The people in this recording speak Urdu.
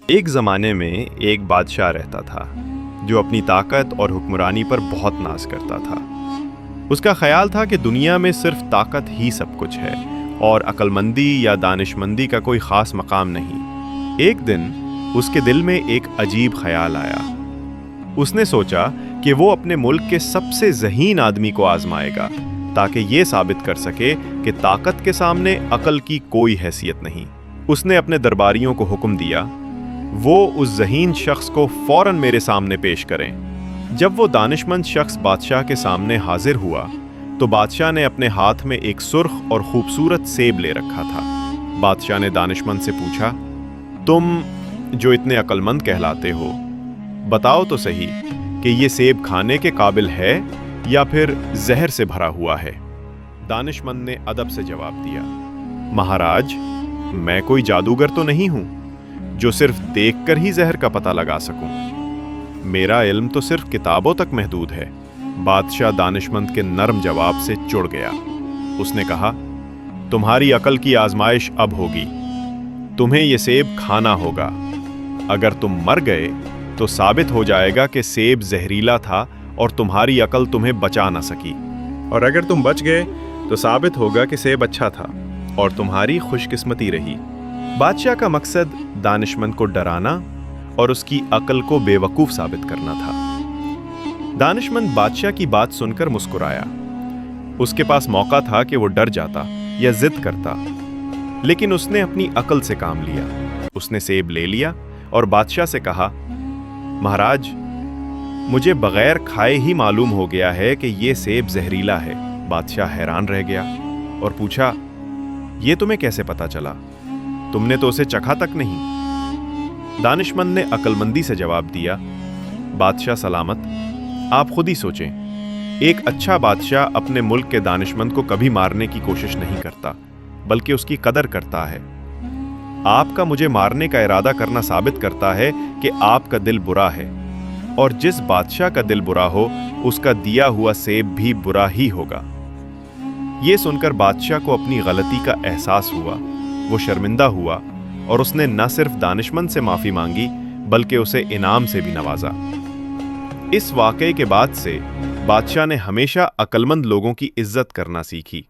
ایک زمانے میں ایک بادشاہ رہتا تھا جو اپنی طاقت اور حکمرانی پر بہت ناز کرتا تھا۔ اس کا خیال تھا کہ دنیا میں صرف طاقت ہی سب کچھ ہے اور عقل مندی یا دانش مندی کا کوئی خاص مقام نہیں۔ ایک دن اس کے دل میں ایک عجیب خیال آیا۔ اس نے سوچا کہ وہ اپنے ملک کے سب سے ذہین آدمی کو آزمائے گا تاکہ یہ ثابت کر سکے کہ طاقت کے سامنے عقل کی کوئی حیثیت نہیں۔ اس نے اپنے درباریوں کو حکم دیا، وہ اس ذہین شخص کو فوراً میرے سامنے پیش کریں۔ جب وہ دانش مند شخص بادشاہ کے سامنے حاضر ہوا تو بادشاہ نے اپنے ہاتھ میں ایک سرخ اور خوبصورت سیب لے رکھا تھا۔ بادشاہ نے دانش مند سے پوچھا، تم جو اتنے عقل مند کہلاتے ہو، بتاؤ تو صحیح کہ یہ سیب کھانے کے قابل ہے یا پھر زہر سے بھرا ہوا ہے؟ دانش مند نے ادب سے جواب دیا، مہاراج، میں کوئی جادوگر تو نہیں ہوں جو صرف دیکھ کر ہی زہر کا پتہ لگا سکوں۔ میرا علم تو صرف کتابوں تک محدود ہے۔ بادشاہ دانش مند کے نرم جواب سے چڑ گیا۔ اس نے کہا، تمہاری عقل کی آزمائش اب ہوگی، تمہیں یہ سیب کھانا ہوگا۔ اگر تم مر گئے تو ثابت ہو جائے گا کہ سیب زہریلا تھا اور تمہاری عقل تمہیں بچا نہ سکی، اور اگر تم بچ گئے تو ثابت ہوگا کہ سیب اچھا تھا اور تمہاری خوش قسمتی رہی۔ بادشاہ کا مقصد دانش مند کو ڈرانا اور اس کی عقل کو بے وقوف ثابت کرنا تھا۔ دانش مند بادشاہ کی بات سن کر مسکرایا۔ اس کے پاس موقع تھا کہ وہ ڈر جاتا یا ضد کرتا، لیکن اس نے اپنی عقل سے کام لیا۔ اس نے سیب لے لیا اور بادشاہ سے کہا، مہاراج، مجھے بغیر کھائے ہی معلوم ہو گیا ہے کہ یہ سیب زہریلا ہے۔ بادشاہ حیران رہ گیا اور پوچھا، یہ تمہیں کیسے پتا چلا؟ تم نے تو اسے چکھا تک نہیں۔ دانش مند نے عقل مندی سے جواب دیا، بادشاہ سلامت، آپ خود ہی سوچیں، ایک اچھا بادشاہ اپنے ملک کے دانش مند کو کبھی مارنے کی کوشش نہیں کرتا بلکہ اس کی قدر کرتا ہے۔ آپ کا مجھے مارنے کا ارادہ کرنا ثابت کرتا ہے کہ آپ کا دل برا ہے، اور جس بادشاہ کا دل برا ہو اس کا دیا ہوا سیب بھی برا ہی ہوگا۔ یہ سن کر بادشاہ کو اپنی غلطی کا احساس ہوا۔ وہ شرمندہ ہوا اور اس نے نہ صرف دانش مند سے معافی مانگی بلکہ اسے انعام سے بھی نوازا۔ اس واقعے کے بعد سے بادشاہ نے ہمیشہ عقل مند لوگوں کی عزت کرنا سیکھی۔